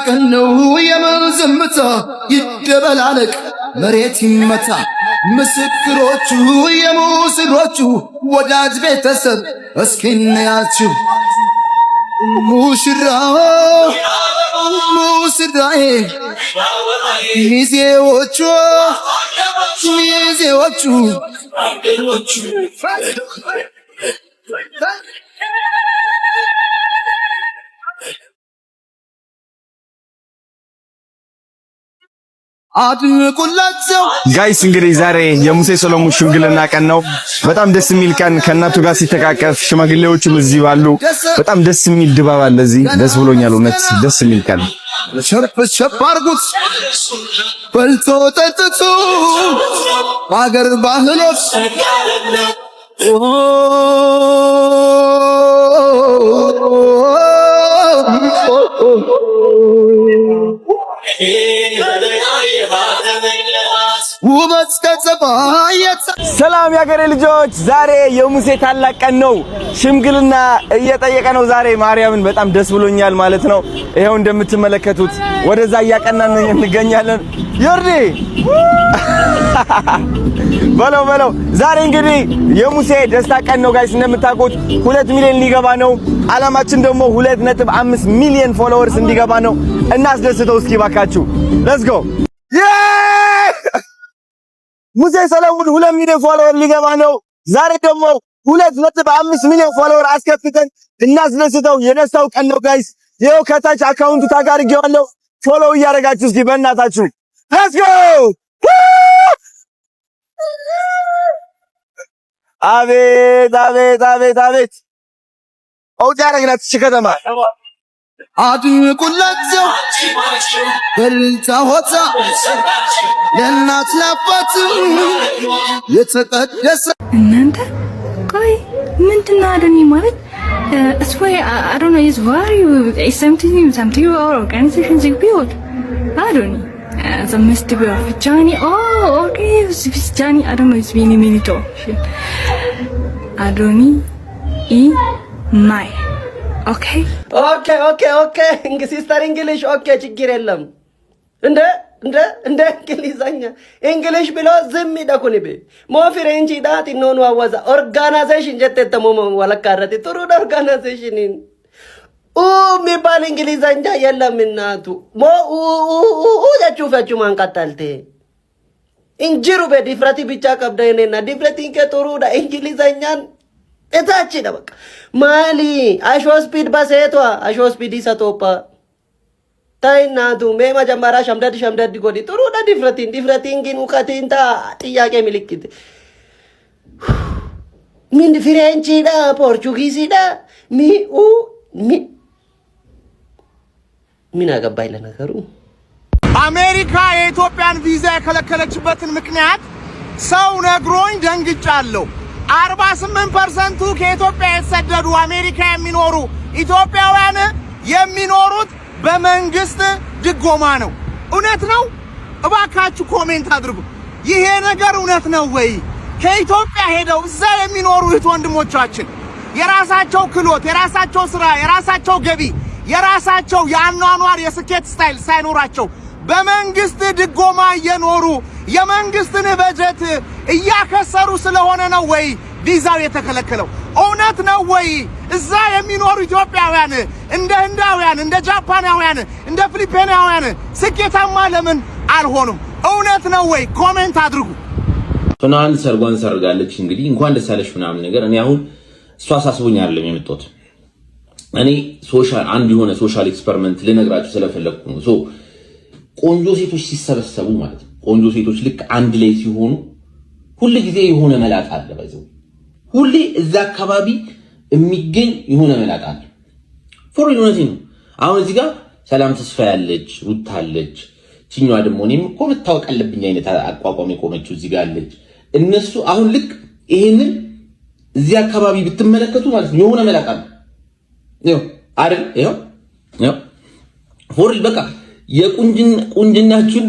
ቀነው የምን ዝምታ ይደበላለቅ መሬት ይመታ ምስክሮቹ የሙስሮቹ ወዳጅ ቤተሰብ እስኪንያችሁ ሙሽራው ሙሽራዬ ሚዜዎቹ አድንቁላቸው ጋይስ። እንግዲህ ዛሬ የሙሴ ሰሎሞን ሽምግልና ቀን ነው። በጣም ደስ የሚል ቀን ከእናቱ ጋር ሲተቃቀፍ ሽማግሌዎችም እዚህ ባሉ በጣም ደስ የሚል ድባብ አለ እዚህ። ደስ ብሎኛል። እውነት ደስ የሚል ቀን። ሸርፍ አርጉት በልቶ ጠጥቶ በአገር ባህሎች ሰላም ያገሬ ልጆች፣ ዛሬ የሙሴ ታላቅ ቀን ነው። ሽምግልና እየጠየቀ ነው ዛሬ። ማርያምን በጣም ደስ ብሎኛል ማለት ነው። ይሄው እንደምትመለከቱት ወደዛ እያቀናን እንገኛለን። ዮርዲ በለው ዛሬ እንግዲህ የሙሴ ደስታ ቀን ነው ጋይስ። እንደምታውቁት 2 ሚሊዮን ሊገባ ነው። አላማችን ደግሞ 2.5 ሚሊዮን ፎሎወርስ እንዲገባ ነው። እናስደስተው እስኪ ባካችሁ። ሌትስ ጎ ሙሴ ሰሎሞን 2 ሚሊዮን ፎሎወር ሊገባ ነው። ዛሬ ደግሞ 2.5 ሚሊዮን ፎሎወር አስከፍተን እናስደስተው። የደስታው ቀን ነው ጋይስ። ይኸው ከታች አካውንቱ ታጋርጌዋለሁ። ፎሎ እያደረጋችሁ እስኪ በእናታችሁ ሌትስ ጎ። አቤት ኦጃ ረግናት ሽከተማ አድንቁላቸው በልታ ሆታ ለእናት ለአባት የተቀደሰ እናንተ ቆይ ምንድነው አዶኒ ማለት it's why I don't know, it's very something or organizations you build አዶኒ the must be of Johnny. Oh okay, it's Johnny. I don't know, it's been a minute አዶኒ my okay ሲስተር እንግሊሽ ኦኬ ችግር የለም። እንደ እንግሊሽ ብሎ ዝም ይደኩንቤ ሞፊሬንጂ ዳት ኢኖኑ አዋዛ ኦርጋናይዜሽን ጀተተሞ ወለካረቲ ጥሩ ኦርጋናይዜሽን ሚባል እንግሊዘኛ የለም። እናቱ ጀቹ ማንቀጠልቴ እንጅሩ በዲፍረቲ ብቻ ቀብደኔና ዲፍረቲን ከጥሩ እንግሊዘኛን እታች ነው በቃ ማሊ አሾ ስፒድ በሴቷ አሾ ስፒድ ይሰቶፓ ታይናቱ መጀመሪያ ሸምደድ ጎዲ ጥሩ ነው። ዲፍረቲን ግን ውቀቲንታ ጥያቄ ምልክት ምን ፍሬንቺ ዳ ፖርቹጊዝ ዳ ምን አገባኝ ለነገሩ። አሜሪካ የኢትዮጵያን ቪዛ የከለከለችበትን ምክንያት ሰው ነግሮኝ ደንግጫለሁ። 48% ከኢትዮጵያ የተሰደዱ አሜሪካ የሚኖሩ ኢትዮጵያውያን የሚኖሩት በመንግስት ድጎማ ነው። እውነት ነው? እባካችሁ ኮሜንት አድርጉ። ይሄ ነገር እውነት ነው ወይ? ከኢትዮጵያ ሄደው እዛ የሚኖሩ እህት ወንድሞቻችን የራሳቸው ክሎት፣ የራሳቸው ስራ፣ የራሳቸው ገቢ፣ የራሳቸው የአኗኗር የስኬት ስታይል ሳይኖራቸው በመንግስት ድጎማ እየኖሩ የመንግስትን በጀት እያከሰሩ ስለሆነ ነው ወይ ቪዛው የተከለከለው? እውነት ነው ወይ? እዛ የሚኖሩ ኢትዮጵያውያን እንደ ህንዳውያን፣ እንደ ጃፓናውያን፣ እንደ ፊሊፒናውያን ስኬታማ ለምን አልሆኑም? እውነት ነው ወይ? ኮሜንት አድርጉ። ቶናን ሰርጓን ሰርጋለች። እንግዲህ እንኳን ደስ አለሽ ምናምን ነገር እኔ አሁን እሷ ሳስቦኝ አይደለም የመጣሁት። እኔ አንድ የሆነ ሶሻል ኤክስፐሪመንት ልነግራችሁ ስለፈለኩ ነው። ቆንጆ ሴቶች ሲሰበሰቡ ማለት ነው። ቆንጆ ሴቶች ልክ አንድ ላይ ሲሆኑ ሁሉ ጊዜ የሆነ መላጣ አለ። ባይዘው ሁሌ እዛ አካባቢ የሚገኝ የሆነ መላጣ አለ። ፎር ዩኒቲ ነው። አሁን እዚህ ጋር ሰላም ተስፋ ያለች ሩታ አለች። ቺኛዋ ደግሞ እኔም እኮ መታወቅ አለብኝ አይነት አቋቋም የቆመችው እዚህ ጋር አለች። እነሱ አሁን ልክ ይሄንን እዚህ አካባቢ ብትመለከቱ ማለት ነው የሆነ መላጣ አለ። ይኸው አይደል? ይኸው ፎር በቃ የቁንጅናችን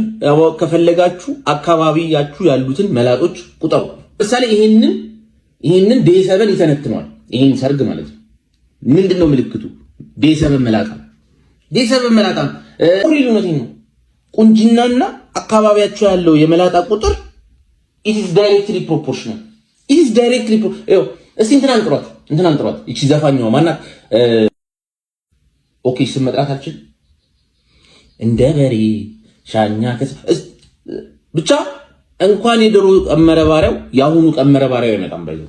ከፈለጋችሁ አካባቢያችሁ ያሉትን መላጦች ቁጠሩ። ለምሳሌ ይሄንን ዴሰበን ይተነትኗል። ይሄን ሰርግ ማለት ነው። ምንድነው ምልክቱ? ዴሰበን መላጣ። ሪሉነቴን ነው ቁንጅናና አካባቢያቸው ያለው የመላጣ ቁጥር it is directly proportional እስቲ እንትን አንጥሯት እቺ ዘፋኛዋ ማናት ኦኬ ስም መጥራት አልችል እንደ በሬ ሻኛ ብቻ እንኳን የድሮ ቀመረ ባሪያው ያሁኑ ቀመረ ባሪያው አይመጣም ባይዘው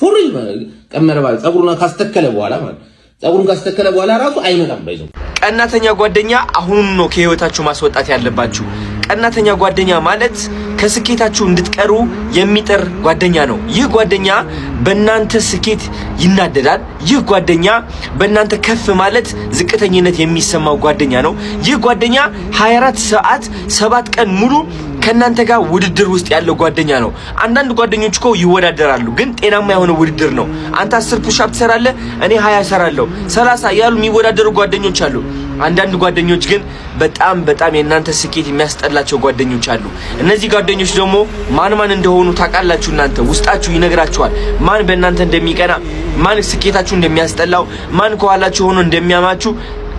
ፎሪል ቀመረ ባሪያው ጸጉሩን ካስተከለ በኋላ ራሱ አይመጣም ባይዘው ቀናተኛ ጓደኛ አሁን ነው ከህይወታችሁ ማስወጣት ያለባችሁ። ቀናተኛ ጓደኛ ማለት ከስኬታችሁ እንድትቀሩ የሚጥር ጓደኛ ነው። ይህ ጓደኛ በእናንተ ስኬት ይናደዳል። ይህ ጓደኛ በእናንተ ከፍ ማለት ዝቅተኝነት የሚሰማው ጓደኛ ነው። ይህ ጓደኛ 24 ሰዓት 7 ቀን ሙሉ ከናንተ ጋር ውድድር ውስጥ ያለው ጓደኛ ነው። አንዳንድ ጓደኞች እኮ ይወዳደራሉ፣ ግን ጤናማ የሆነ ውድድር ነው። አንተ 10 ፑሽ አፕ ትሰራለህ፣ እኔ 20 እሰራለሁ፣ 30 ያሉ የሚወዳደሩ ጓደኞች አሉ። አንዳንድ ጓደኞች ግን በጣም የናንተ ስኬት የሚያስጠላቸው ጓደኞች አሉ። እነዚህ ጓደኞች ደግሞ ማን እንደሆኑ ታውቃላችሁ። እናንተ ውስጣችሁ ይነግራችኋል ማን በእናንተ እንደሚቀና፣ ማን ስኬታችሁ እንደሚያስጠላው፣ ማን ከኋላችሁ ሆኖ እንደሚያማችሁ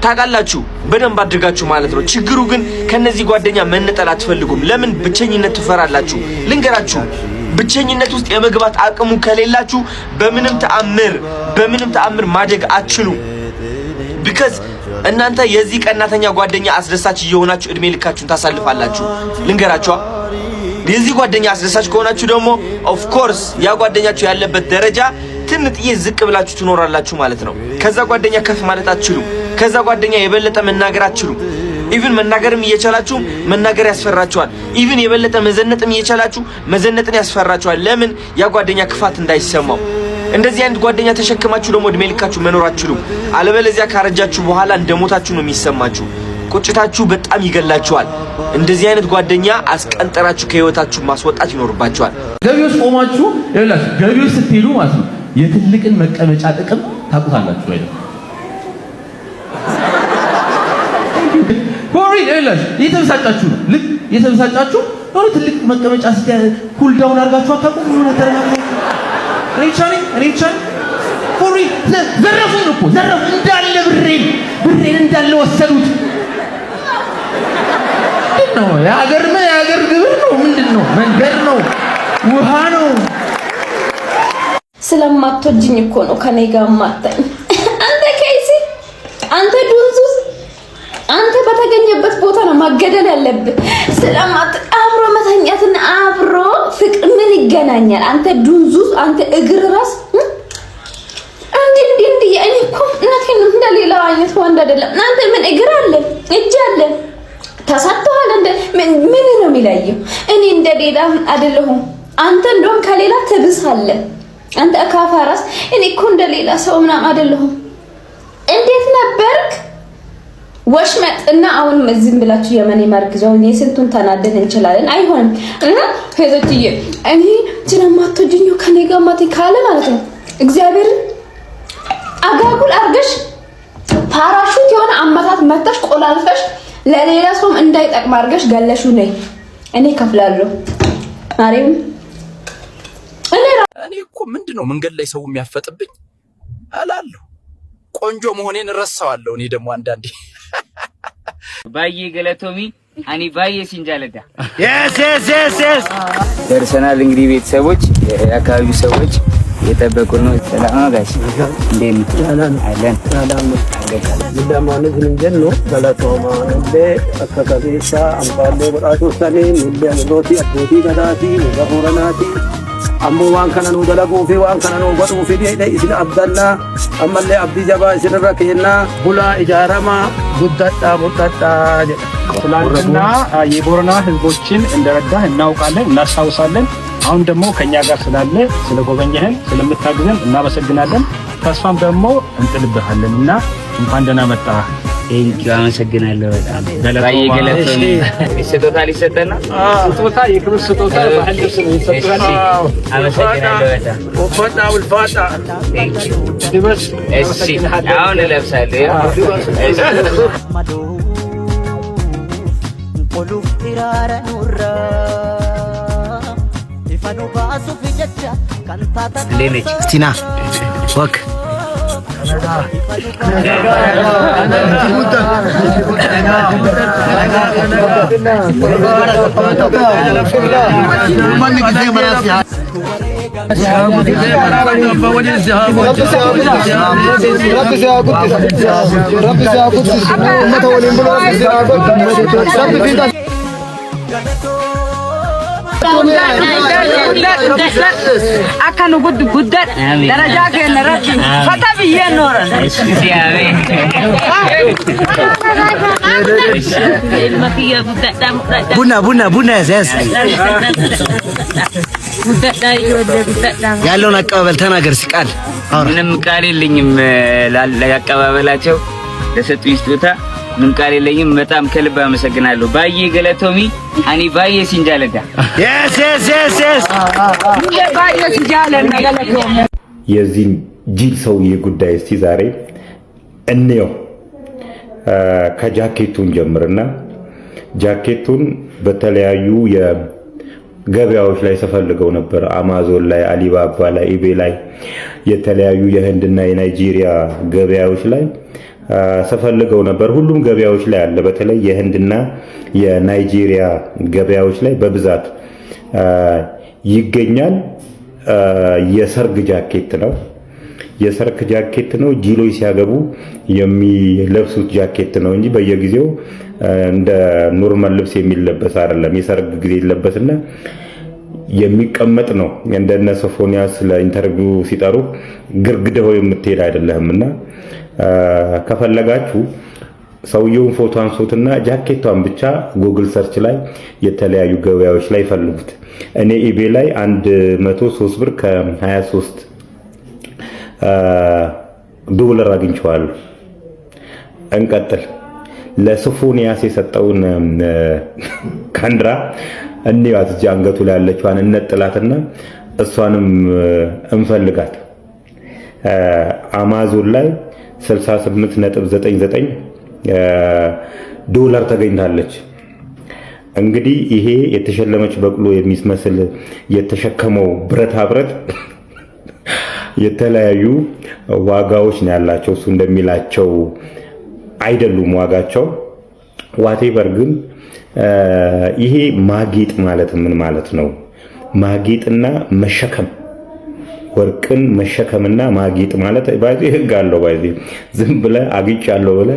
ታውቃላችሁ በደንብ አድርጋችሁ ማለት ነው። ችግሩ ግን ከነዚህ ጓደኛ መነጠል አትፈልጉም። ለምን? ብቸኝነት ትፈራላችሁ። ልንገራችሁ፣ ብቸኝነት ውስጥ የመግባት አቅሙ ከሌላችሁ በምንም ተአምር ማደግ አትችሉም። ቢካዝ እናንተ የዚህ ቀናተኛ ጓደኛ አስደሳች እየሆናችሁ እድሜ ልካችሁን ታሳልፋላችሁ። ልንገራችሁ፣ የዚህ ጓደኛ አስደሳች ከሆናችሁ ደግሞ ኦፍ ኮርስ ያ ጓደኛችሁ ያለበት ደረጃ ትንጥዬ ዝቅ ብላችሁ ትኖራላችሁ ማለት ነው። ከዛ ጓደኛ ከፍ ማለት አትችሉም። ከዛ ጓደኛ የበለጠ መናገር አትችሉም። ኢቭን መናገርም እየቻላችሁ መናገር ያስፈራችኋል። ኢቭን የበለጠ መዘነጥም እየቻላችሁ መዘነጥን ያስፈራችኋል። ለምን? ያ ጓደኛ ክፋት እንዳይሰማው። እንደዚህ አይነት ጓደኛ ተሸክማችሁ ደግሞ እድሜ ልካችሁ መኖር አትችሉም። አለበለዚያ ካረጃችሁ በኋላ እንደሞታችሁ ነው የሚሰማችሁ። ቁጭታችሁ በጣም ይገላችኋል። እንደዚህ አይነት ጓደኛ አስቀንጠራችሁ ከህይወታችሁ ማስወጣት ይኖርባችኋል። ገቢዎች ቆማችሁ ይላል ገቢዎች ስትሄዱ ማለት ነው የትልቅን መቀመጫ ጥቅም ታውቁታላችሁ ወይ? ኮሪ ይላል የተበሳጫችሁ ነው። ልክ የተበሳጫችሁ ነው። ትልቅ መቀመጫ ኩል ዳውን አድርጋችሁ አታውቁም? ምን ተረጋግጡ። ሪቻኒ ኮሪ ዘረፉኝ እኮ ዘረፉ እንዳለ ብሬን እንዳለ ወሰዱት። ነው የሀገር ግብር ነው ምንድነው? መንገድ ነው ውሃ ነው። ስለማትወጂኝ እኮ ነው ከኔ ጋር ማጣኝ። አንተ ከይሲ አንተ ዱንዙስ አንተ በተገኘበት ቦታ ነው ማገደል ያለብህ። አብሮ መተኛትና አብሮ ፍቅር ምን ይገናኛል? አንተ ዱንዙስ አንተ እግር ራስ እንዴ እኔ እኮ እናቴን እንደሌላ አይነት ወንድ አይደለም። አንተ ምን እግር አለ እጅ አለ ተሳጥቷል። እንደ ምን ነው የሚለየው? እኔ እንደሌላ አይደለሁም። አንተ እንደውም ከሌላ ትብሳለህ። አንተ አካፋ ራስ እኔ እኮ እንደሌላ ሰው ምናምን አይደለሁም። እንዴት ነበርክ? ወሽመጥ እና አሁን ዝም ብላችሁ የመኔ ማርግዘው እኔ ስንቱን ተናደን እንችላለን። አይሆንም ሄዘትዬ እኔ ስለማትወጂኝ ከኔ ጋር ማቲ ካለ ማለት ነው እግዚአብሔር አጋጉል አርገሽ ፓራሹት የሆነ አመታት መጣሽ ቆላልፈሽ ለሌላ ሰውም እንዳይጠቅም አርገሽ ገለሹ ነይ እኔ ከፍላለሁ። ማሪም እኔ እኮ ምንድነው መንገድ ላይ ሰው የሚያፈጥብኝ አላለሁ። ቆንጆ መሆኔን ረሳዋለሁ። እኔ ደግሞ አንዳንዴ ባዬ ገለቶሚ አኒ ባዬ ሲንጃለዳ yes ደርሰናል። እንግዲህ ቤተሰቦች የአካባቢው ሰዎች የጠበቁን ነው። ሰላም ነው ጋሽ እንዴት ነው? አለን ሰላም ነው። ለማን ዝንጀን ነው ገለቶማ እንደ አካካቤሳ አምባሌ ወራቱ ሰኔ ንደሎቲ አቶቲ ገዳቲ ወቦረናቲ አምቦ ዋን ከነኑ ደለጉ ፊ ዋን ከነኑ ወዱ ፊ ዲይ ኢስለ አብደላ አመለ አብዲ ጀባ ሲረከየና ቡላ ኢጃራማ ጉዳጣ ትላንትና የቦረና ህዝቦችን እንደረዳህ እናውቃለን፣ እናስታውሳለን። አሁን ደግሞ ከኛ ጋር ስላለ ስለጎበኘህን ስለምታግዘን እናመሰግናለን። ተስፋም ደግሞ እንጥልብሃለንና እንኳን ደህና መጣህ። አመሰግናለሁ በጣም ባዬ ገለቶሚ ስጦታ ሊሰጠና ስጦታ የክብር ስጦታ ባህል ልብስ ነው ይሰጣል። አመሰግናለሁ በጣም ወፋጣ ወልፋጣ ድበስ እሺ አሁን ለብሳለሁ ቆሉ ኢራራ ኑራ ኢፋኑ ባሱ ፍጀቻ ካንታታ ቲና ወክ Akan guddat daraja keenya rabbi fata biyya nooran ቡና ያለውን አቀባበል ተናገር ሲቃል ምንም ቃል የለኝም ለአቀባበላቸው ለሰጡኝ ስጦታ ምን ቃል የለኝም። በጣም ከልብ አመሰግናለሁ። ባዬ ገለቶሚ አኒ ባዬ ሲንጃለዳ yes ባየ ሲጃለን ገለቶሚ የዚህ ጂል ሰውዬ ጉዳይ እስቲ ዛሬ እንየው። ከጃኬቱን ጀምርና ጃኬቱን በተለያዩ የገበያዎች ላይ ተፈልገው ነበር። አማዞን ላይ፣ አሊባባ ላይ፣ ኢቤ ላይ የተለያዩ የህንድና የናይጄሪያ ገበያዎች ላይ ተፈልገው ነበር። ሁሉም ገበያዎች ላይ አለ። በተለይ የህንድና የናይጄሪያ ገበያዎች ላይ በብዛት ይገኛል። የሰርግ ጃኬት ነው። የሰርግ ጃኬት ነው። ጂሎች ሲያገቡ የሚለብሱት ጃኬት ነው እንጂ በየጊዜው እንደ ኖርማል ልብስ የሚለበስ አይደለም። የሰርግ ጊዜ ይለበስና የሚቀመጥ ነው። እንደነ ሶፎኒያስ ለኢንተርቪው ሲጠሩ ግርግደው የምትሄድ አይደለምና ከፈለጋችሁ ሰውየውን ፎቶ አንሱትና ጃኬቷን ብቻ ጉግል ሰርች ላይ የተለያዩ ገበያዎች ላይ ፈልጉት። እኔ ኢቤ ላይ 103 ብር ከ23 ዶላር አግኝቼዋለሁ። እንቀጥል። ለሶፎኒያስ የሰጠውን ካንድራ እንያት እዚህ አንገቱ ላይ ያለችዋን እንጥላትና እሷንም እንፈልጋት። አማዞን ላይ 68.99 ዶላር ተገኝታለች። እንግዲህ ይሄ የተሸለመች በቅሎ የሚመስል የተሸከመው ብረታ ብረት የተለያዩ ዋጋዎች ነው ያላቸው። እሱ እንደሚላቸው አይደሉም ዋጋቸው። ዋቴቨር ግን ይሄ ማጌጥ ማለት ምን ማለት ነው? ማጌጥና መሸከም፣ ወርቅን መሸከምና ማጌጥ ማለት ባይዚ ህግ አለው። ባይዚ ዝም ብለ አግጫለሁ ብለ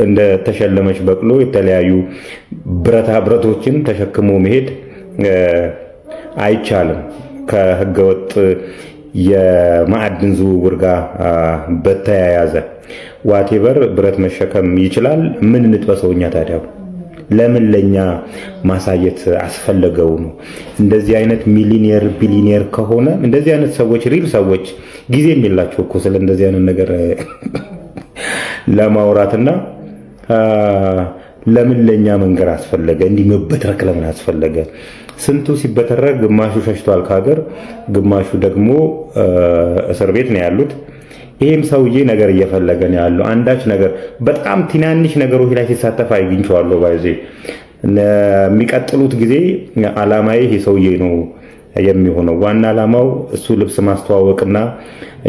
እንደ ተሸለመች በቅሎ የተለያዩ ብረታ ብረቶችን ተሸክሞ መሄድ አይቻልም። ከህገወጥ የማዕድን ዝውውር ጋር በተያያዘ ዋቴቨር ብረት መሸከም ይችላል። ምን እንጥበሰውኛ ታዲያ? ለምን ለኛ ማሳየት አስፈለገው ነው? እንደዚህ አይነት ሚሊኒየር ቢሊኒየር ከሆነ እንደዚህ አይነት ሰዎች ሪል ሰዎች ጊዜ የሚላቸው እኮ ስለ እንደዚህ አይነት ነገር ለማውራትና ለምን ለኛ መንገር አስፈለገ? እንዲህ መበትረክ ለምን አስፈለገ? ስንቱ ሲበተረክ ግማሹ ሸሽቷል ከሀገር፣ ግማሹ ደግሞ እስር ቤት ነው ያሉት። ይሄም ሰውዬ ነገር እየፈለገ ነው ያለው። አንዳች ነገር በጣም ትናንሽ ነገሮች ላይ ሲሳተፍ አግኝቼዋለሁ። ባይዜ ለሚቀጥሉት ጊዜ አላማዬ ይሄ ሰውዬ ነው የሚሆነው። ዋና አላማው እሱ ልብስ ማስተዋወቅና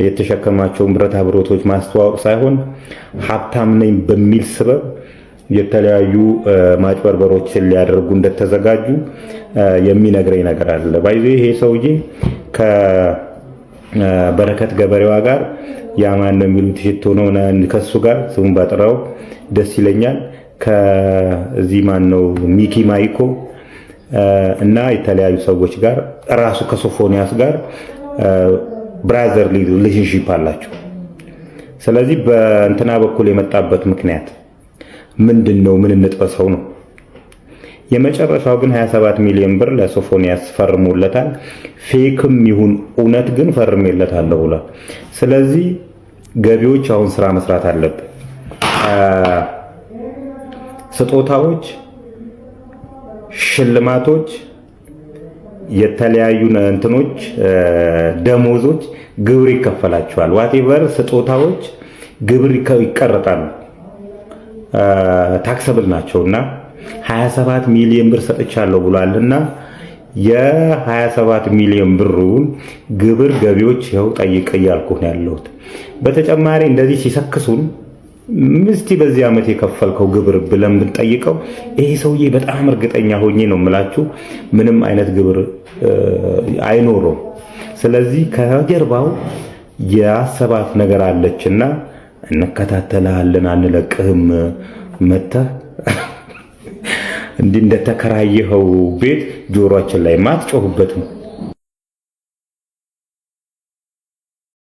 የተሸከማቸውን ብረታ ብረቶች ማስተዋወቅ ሳይሆን ሀብታም ነኝ በሚል ስበብ የተለያዩ ማጭበርበሮችን ሊያደርጉ እንደተዘጋጁ የሚነግረኝ ነገር አለ። ባይዜ ይሄ ሰውዬ ከበረከት ገበሬዋ ጋር ያማን ነው የሚሉት ሽቶ ነው ከሱ ጋር ስሙን ባጠራው ደስ ይለኛል። ከዚህ ማን ነው ሚኪ ማይኮ እና የተለያዩ ሰዎች ጋር ራሱ ከሶፎኒያስ ጋር ብራዘርሊ ሪሌሽንሺፕ አላቸው። ስለዚህ በእንትና በኩል የመጣበት ምክንያት ምንድነው? ምን እንጥበሰው ነው? የመጨረሻው ግን 27 ሚሊዮን ብር ለሶፎኒያስ ፈርሞለታል። ፌክም ይሁን እውነት ግን ፈርሜለታለሁ ብሏል። ስለዚህ ገቢዎች አሁን ስራ መስራት አለብን። ስጦታዎች፣ ሽልማቶች፣ የተለያዩ እንትኖች፣ ደሞዞች ግብር ይከፈላቸዋል። ዋቴቨር ስጦታዎች ግብር ይቀረጣሉ፣ ታክሰብል ናቸውና 27 ሚሊዮን ብር ሰጥቻለሁ ብሏልና የ27 ሚሊዮን ብሩን ግብር ገቢዎች ይኸው ጠይቅ እያልኩ ነው ያለሁት። በተጨማሪ እንደዚህ ሲሰክሱን ምስቲ በዚህ ዓመት የከፈልከው ግብር ብለን ብንጠይቀው ይሄ ሰውዬ በጣም እርግጠኛ ሆኜ ነው የምላችሁ ምንም አይነት ግብር አይኖረውም። ስለዚህ ከጀርባው ያሰባት ነገር አለችና እንከታተላለን፣ አንለቅህም። መተህ እንዲህ እንደተከራየኸው ቤት ጆሮአችን ላይ ማትጮህበትም